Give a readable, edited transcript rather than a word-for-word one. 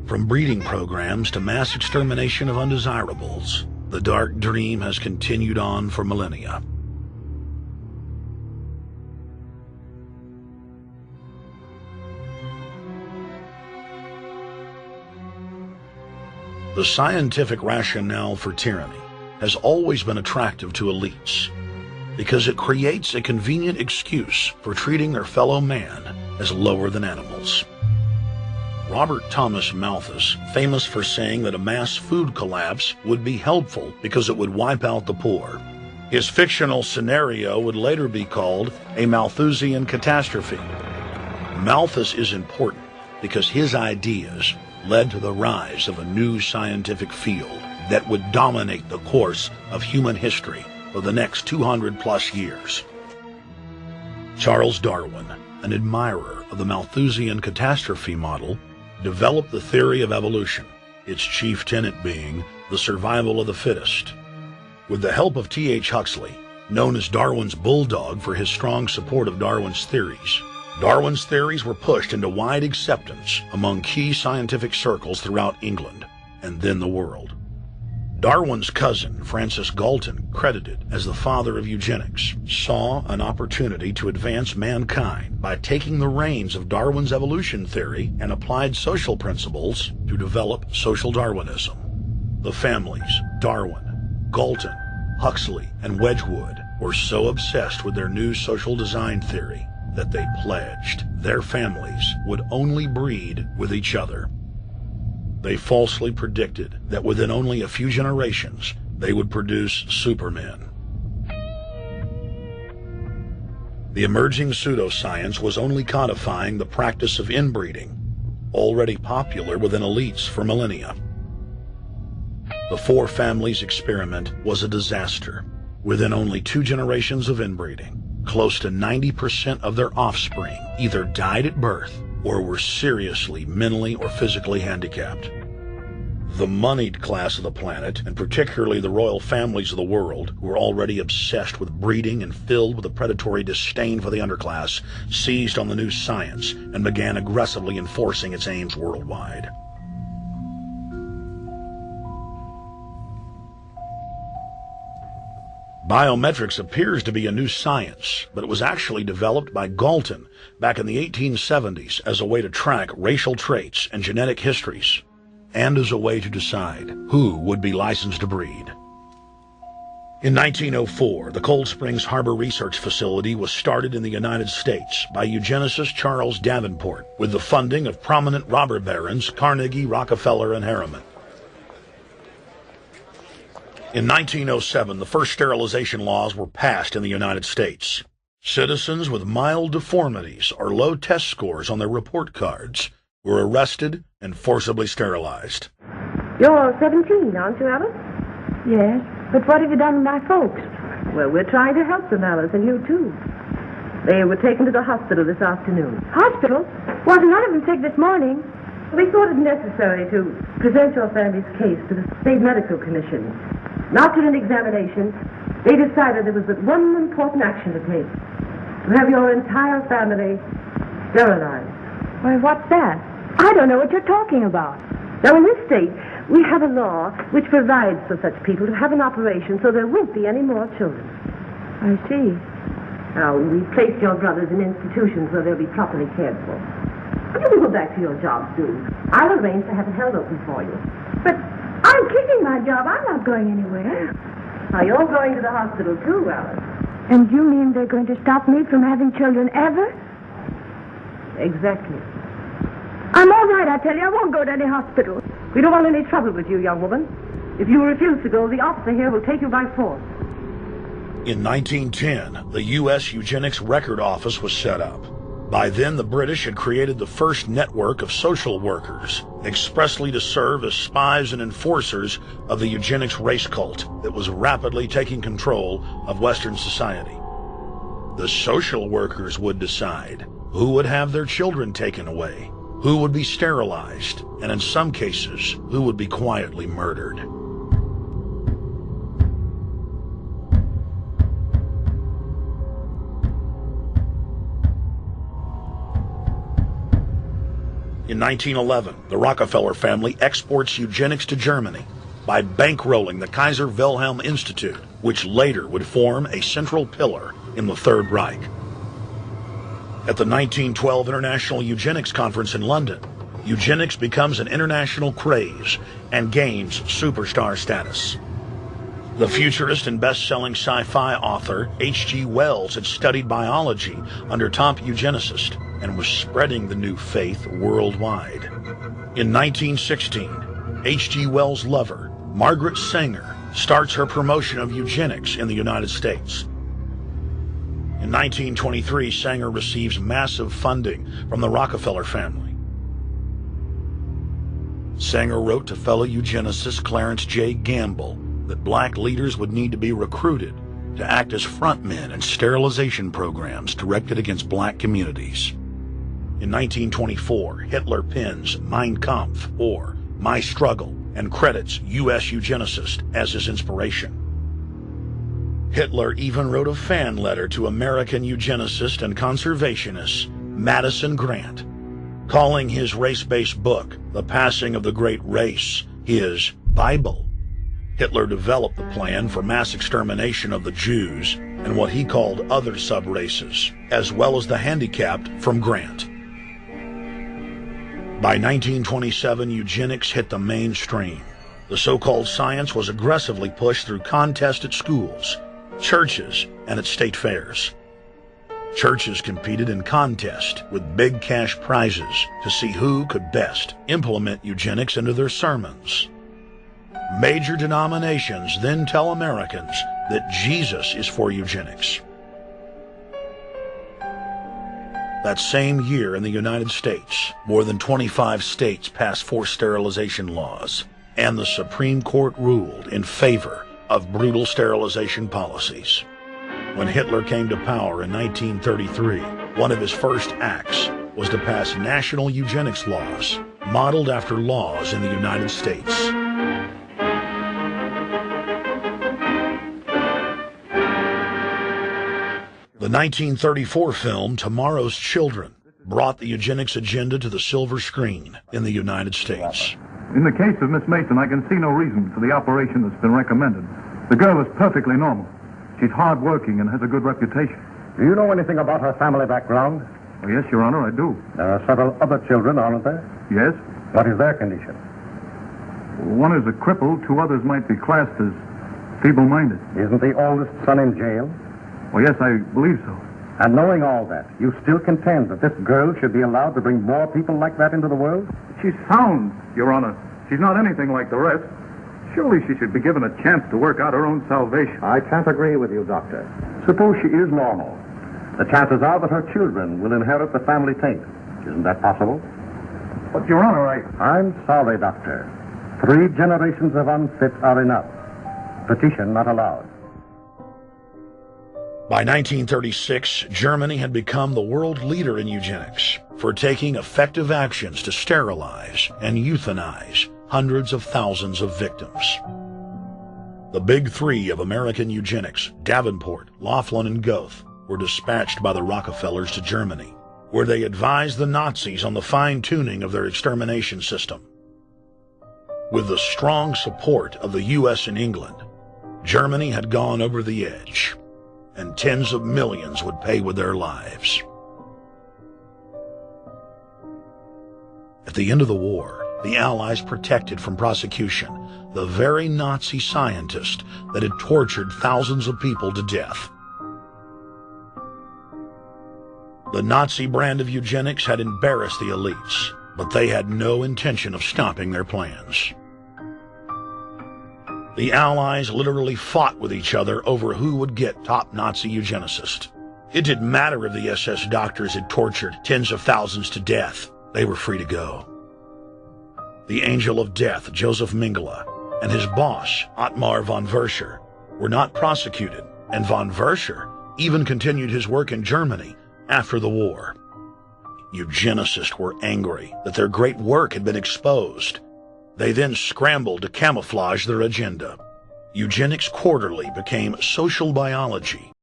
From breeding programs to mass extermination of undesirables, the dark dream has continued on for millennia. The scientific rationale for tyranny has always been attractive to elites because it creates a convenient excuse for treating their fellow man as lower than animals. Robert Thomas Malthus, famous for saying that a mass food collapse would be helpful because it would wipe out the poor. His fictional scenario would later be called a Malthusian catastrophe. Malthus is important because his ideas led to the rise of a new scientific field that would dominate the course of human history for the next 200+ years. Charles Darwin, an admirer of the Malthusian catastrophe model, developed the theory of evolution, its chief tenet being the survival of the fittest. With the help of T.H. Huxley, known as Darwin's bulldog for his strong support of Darwin's theories were pushed into wide acceptance among key scientific circles throughout England and then the world. Darwin's cousin, Francis Galton, credited as the father of eugenics, saw an opportunity to advance mankind by taking the reins of Darwin's evolution theory and applied social principles to develop social Darwinism. The families Darwin, Galton, Huxley, and Wedgwood were so obsessed with their new social design theory that they pledged their families would only breed with each other. They falsely predicted that within only a few generations, they would produce supermen. The emerging pseudoscience was only codifying the practice of inbreeding, already popular within elites for millennia. The Four Families experiment was a disaster. Within only 2 generations of inbreeding, close to 90% of their offspring either died at birth or were seriously mentally or physically handicapped. The moneyed class of the planet, and particularly the royal families of the world, who were already obsessed with breeding and filled with a predatory disdain for the underclass, seized on the new science and began aggressively enforcing its aims worldwide. Biometrics appears to be a new science, but it was actually developed by Galton back in the 1870s as a way to track racial traits and genetic histories, and as a way to decide who would be licensed to breed. In 1904, the Cold Springs Harbor Research Facility was started in the United States by eugenicist Charles Davenport with the funding of prominent robber barons Carnegie, Rockefeller, and Harriman. In 1907, the first sterilization laws were passed in the United States. Citizens with mild deformities or low test scores on their report cards were arrested and forcibly sterilized. You're 17, aren't you, Alice? Yes, but what have you done with my folks? Well, we're trying to help them, Alice, and you too. They were taken to the hospital this afternoon. Hospital? Wasn't none of them sick this morning? We thought it necessary to present your family's case to the State Medical Commission. After an examination, they decided there was but one important action to take: to have your entire family sterilized. Why, what's that? I don't know what you're talking about. Now, in this state, we have a law which provides for such people to have an operation so there won't be any more children. I see. Now, we've placed your brothers in institutions where they'll be properly cared for. You can go back to your job soon. I'll arrange to have it held open for you. But I'm keeping my job. I'm not going anywhere. Now, you're going to the hospital too, Alice. And you mean they're going to stop me from having children ever? Exactly. I'm all right, I tell you. I won't go to any hospital. We don't want any trouble with you, young woman. If you refuse to go, the officer here will take you by force. In 1910, the U.S. Eugenics Record Office was set up. By then, the British had created the first network of social workers, expressly to serve as spies and enforcers of the eugenics race cult that was rapidly taking control of Western society. The social workers would decide who would have their children taken away, who would be sterilized, and in some cases, who would be quietly murdered. In 1911, the Rockefeller family exports eugenics to Germany by bankrolling the Kaiser Wilhelm Institute, which later would form a central pillar in the Third Reich. At the 1912 International Eugenics Conference in London, eugenics becomes an international craze and gains superstar status. The futurist and best-selling sci-fi author H.G. Wells had studied biology under top eugenicists and was spreading the new faith worldwide. In 1916, H.G. Wells' lover, Margaret Sanger, starts her promotion of eugenics in the United States. In 1923, Sanger receives massive funding from the Rockefeller family. Sanger wrote to fellow eugenicist Clarence J. Gamble that black leaders would need to be recruited to act as frontmen in sterilization programs directed against black communities. In 1924, Hitler pens Mein Kampf, or My Struggle, and credits U.S. eugenicists as his inspiration. Hitler even wrote a fan letter to American eugenicist and conservationist Madison Grant, calling his race-based book, The Passing of the Great Race, his Bible. Hitler developed the plan for mass extermination of the Jews and what he called other sub-races, as well as the handicapped, from Grant. By 1927, eugenics hit the mainstream. The so-called science was aggressively pushed through contests at schools, churches, and at state fairs. Churches competed in contests with big cash prizes to see who could best implement eugenics into their sermons. Major denominations then tell Americans that Jesus is for eugenics. That same year in the United States, more than 25 states passed forced sterilization laws, and the Supreme Court ruled in favor of brutal sterilization policies. When Hitler came to power in 1933, one of his first acts was to pass national eugenics laws, modeled after laws in the United States. The 1934 film Tomorrow's Children brought the eugenics agenda to the silver screen in the United States. In the case of Miss Mason, I can see no reason for the operation that's been recommended. The girl is perfectly normal. She's hard-working and has a good reputation. Do you know anything about her family background? Oh, yes, Your Honor, I do. There are several other children, aren't there? Yes? What is their condition? One is a cripple. Two others might be classed as feeble-minded. Isn't the oldest son in jail? Oh, yes, I believe so. And knowing all that, you still contend that this girl should be allowed to bring more people like that into the world? She's sound, Your Honor. She's not anything like the rest. Surely she should be given a chance to work out her own salvation. I can't agree with you, Doctor. Suppose she is normal. The chances are that her children will inherit the family taint. Isn't that possible? But, Your Honor, I'm sorry, Doctor. 3 generations of unfit are enough. Petition not allowed. By 1936, Germany had become the world leader in eugenics for taking effective actions to sterilize and euthanize hundreds of thousands of victims. The big 3 of American eugenics, Davenport, Laughlin, and Goethe, were dispatched by the Rockefellers to Germany, where they advised the Nazis on the fine-tuning of their extermination system. With the strong support of the U.S. and England, Germany had gone over the edge, and tens of millions would pay with their lives. At the end of the war, the Allies protected from prosecution the very Nazi scientist that had tortured thousands of people to death. The Nazi brand of eugenics had embarrassed the elites, but they had no intention of stopping their plans. The Allies literally fought with each other over who would get top Nazi eugenicist. It didn't matter if the SS doctors had tortured tens of thousands to death. They were free to go. The Angel of Death, Joseph Mengele, and his boss, Ottmar von Verscher, were not prosecuted, and von Verscher even continued his work in Germany after the war. Eugenicists were angry that their great work had been exposed. They then scrambled to camouflage their agenda. Eugenics Quarterly became Social Biology,